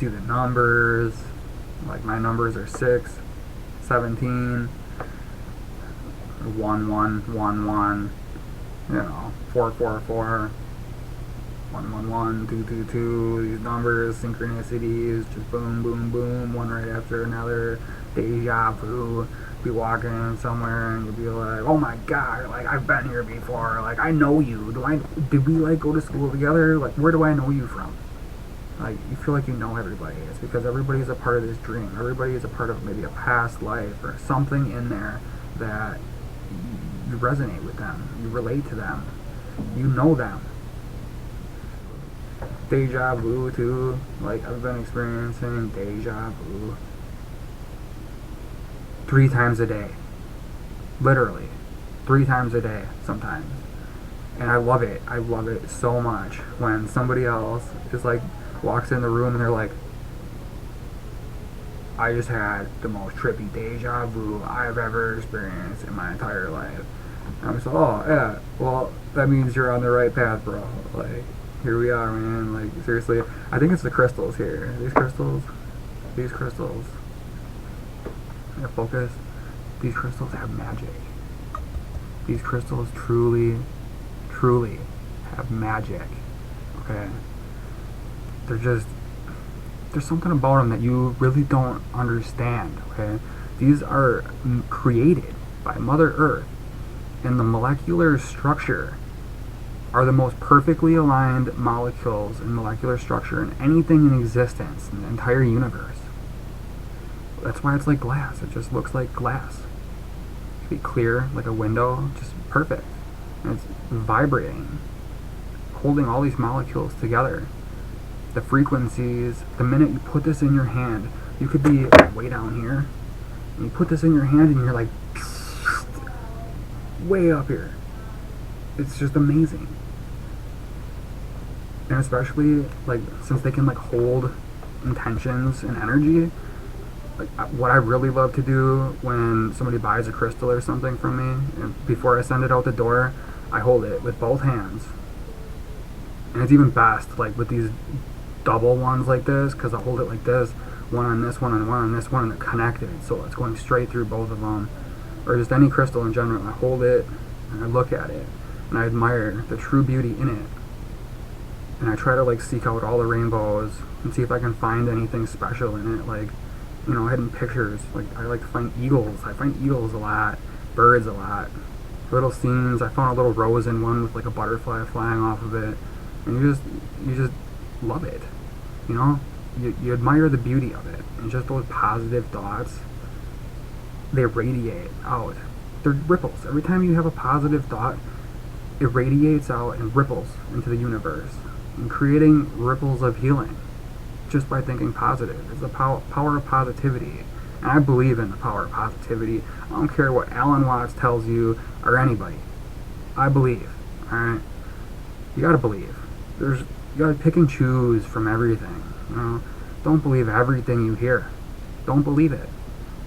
see the numbers. Like my numbers are 6, 17, 1, 1, 1, 1, 4, 4, 4, 1, 1, 1, 2, 2, 2. These numbers, synchronicities, just boom, boom, boom, one right after another. Deja vu. Be walking somewhere and you'll be like, oh my god, like I've been here before, like I know you. Did we like go to school together? Like where do I know you from? Like you feel like you know everybody. It's because everybody's a part of this dream. Everybody is a part of maybe a past life or something in there that you resonate with them. You relate to them. You know them. Deja vu too. Like I've been experiencing deja vu 3 times a day. Literally. 3 times a day sometimes. And I love it. I love it so much when somebody else is like walks in the room and they're like, I just had the most trippy deja vu I've ever experienced in my entire life. And I'm just like, oh yeah, well that means you're on the right path, bro. Like here we are, man. Like seriously, I think it's the crystals here. These crystals. Focus. These crystals have magic. These crystals truly have magic. Okay? There's something about them that you really don't understand. Okay? These are created by Mother Earth, and the molecular structure are the most perfectly aligned molecules in molecular structure in anything in existence in the entire universe. That's why it's like glass. It just looks like glass. It can be clear, like a window, just perfect. And it's vibrating, holding all these molecules together. The frequencies, the minute you put this in your hand, you could be way down here, and you put this in your hand and you're like, way up here. It's just amazing. And especially, like, since they can, like, hold intentions and energy, like what I really love to do when somebody buys a crystal or something from me, and before I send it out the door, I hold it with both hands. And it's even best like with these double ones like this, because I hold it like this, one on this one and one on this one, and they're connected, so it's going straight through both of them. Or just any crystal in general. I hold it and I look at it and I admire the true beauty in it, and I try to like seek out all the rainbows and see if I can find anything special in it, like, you know, hidden pictures. Like I like to find eagles. I find eagles a lot, birds a lot, little scenes. I found a little rose in one with like a butterfly flying off of it, and you just love it. You know, you admire the beauty of it, and just those positive thoughts, they radiate out. They're ripples. Every time you have a positive thought, it radiates out and ripples into the universe, and creating ripples of healing. Just by thinking positive. It's the power of positivity. And I believe in the power of positivity. I don't care what Alan Watts tells you or anybody. I believe. Alright? You gotta believe. You gotta pick and choose from everything. You know? Don't believe everything you hear. Don't believe it.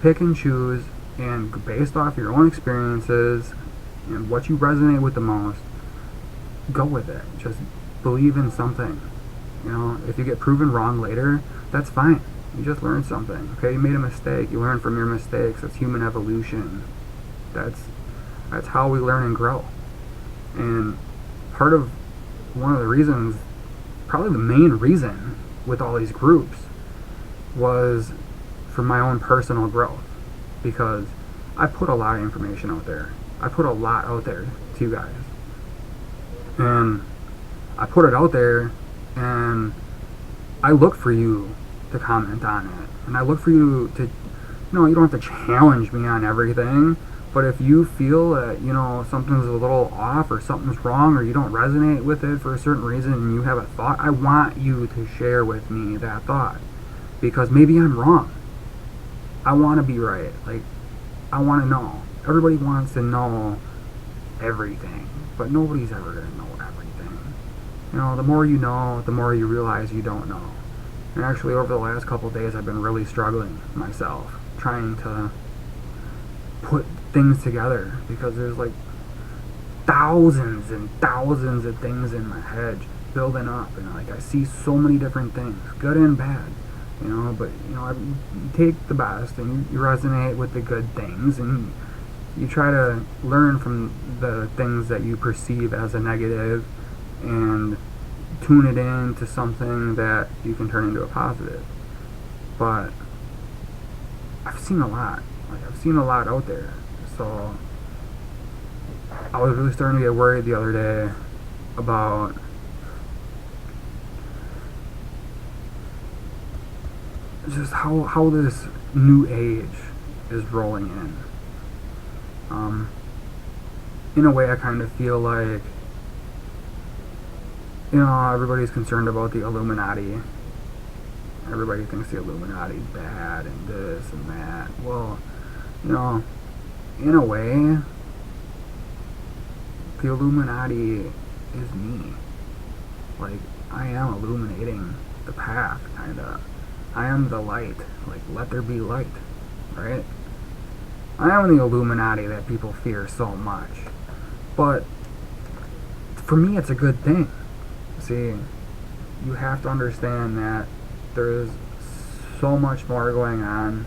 Pick and choose, and based off your own experiences and what you resonate with the most, go with it. Just believe in something. You know, if you get proven wrong later, that's fine. You just learned something. Okay, you made a mistake. You learn from your mistakes. That's human evolution. That's how we learn and grow. And one of the reasons, probably the main reason with all these groups, was for my own personal growth. Because I put a lot of information out there. I put a lot out there to you guys. And I put it out there, and I look for you to comment on it. And I look for you to, you don't have to challenge me on everything, but if you feel that, something's a little off or something's wrong or you don't resonate with it for a certain reason and you have a thought, I want you to share with me that thought. Because maybe I'm wrong. I want to be right. Like, I want to know. Everybody wants to know everything, but nobody's ever going to know everything. The more you know, the more you realize you don't know. And actually, over the last couple of days, I've been really struggling myself, trying to put things together, because there's like thousands and thousands of things in my head building up, and like I see so many different things, good and bad. you know, but, you know, you take the best and you resonate with the good things, and you try to learn from the things that you perceive as a negative and tune it into something that you can turn into a positive. But I've seen a lot. Like, I've seen a lot out there. So I was really starting to get worried the other day about just how this new age is rolling in. In a way, I kind of feel like, you know, everybody's concerned about the Illuminati. Everybody thinks the Illuminati's bad and this and that. Well, you know, in a way, the Illuminati is me. Like, I am illuminating the path, kinda. I am the light. Like, let there be light, right? I am the Illuminati that people fear so much. But for me, it's a good thing. See, you have to understand that there's so much more going on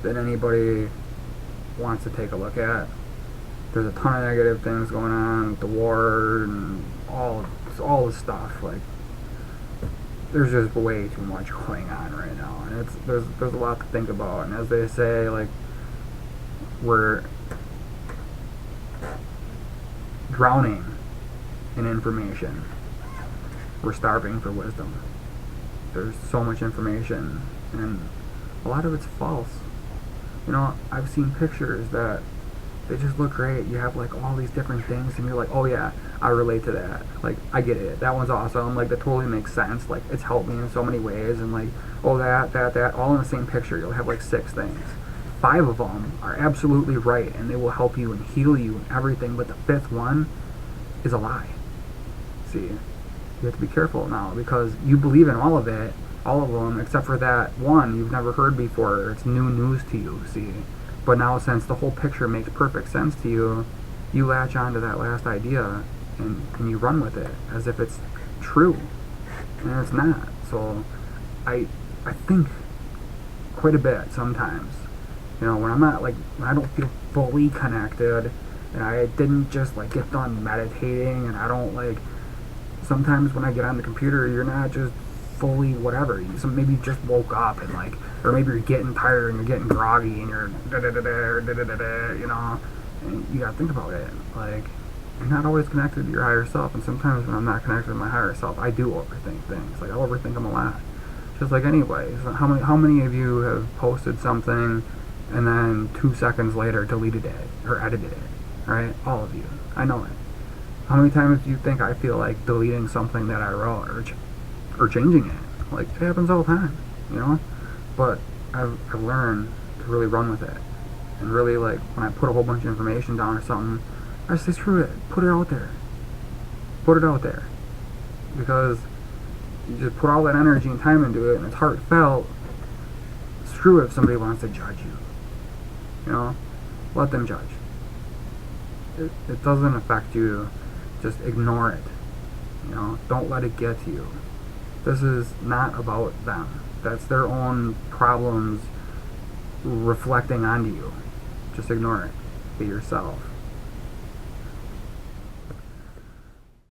than anybody wants to take a look at. There's a ton of negative things going on with the war and all this stuff. Like, there's just way too much going on right now, and there's a lot to think about. And as they say, like, we're drowning in information. We're starving for wisdom. There's so much information, and a lot of it's false. You know, I've seen pictures that they just look great. You have like all these different things, and you're like, oh yeah, I relate to that. Like, I get it. That one's awesome. Like, that totally makes sense. Like, it's helped me in so many ways. And like, oh, that, all in the same picture. You'll have like 6 things. 5 of them are absolutely right, and they will help you and heal you and everything. But the 5th one is a lie. See, you have to be careful now, because you believe in all of them, except for that one you've never heard before. It's new news to you. See. But now, since the whole picture makes perfect sense to you, you latch on to that last idea and you run with it as if it's true. And it's not. So I think quite a bit sometimes. You know, when I'm not, like, when I don't feel fully connected, and I didn't just like get done meditating, and I don't, like, sometimes when I get on the computer, you're not just fully whatever. Maybe you just woke up, and like, or maybe you're getting tired and you're getting groggy and you're you know, and you gotta think about it. Like, you're not always connected to your higher self, and sometimes when I'm not connected to my higher self, I do overthink things. Like, I'll overthink them a lot. Just like anyways, how many of you have posted something and then 2 seconds later deleted it or edited it? Right? All of you. I know it. How many times do you think I feel like deleting something that I wrote or changing it? Like, it happens all the time, you know? But I've learned to really run with it. And really, like, when I put a whole bunch of information down or something, I say, screw it. Put it out there. Put it out there. Because you just put all that energy and time into it, and it's heartfelt. Screw it if somebody wants to judge you. You know? Let them judge. It doesn't affect you. Just ignore it. You know? Don't let it get to you. This is not about them. That's their own problems reflecting onto you. Just ignore it. Be yourself.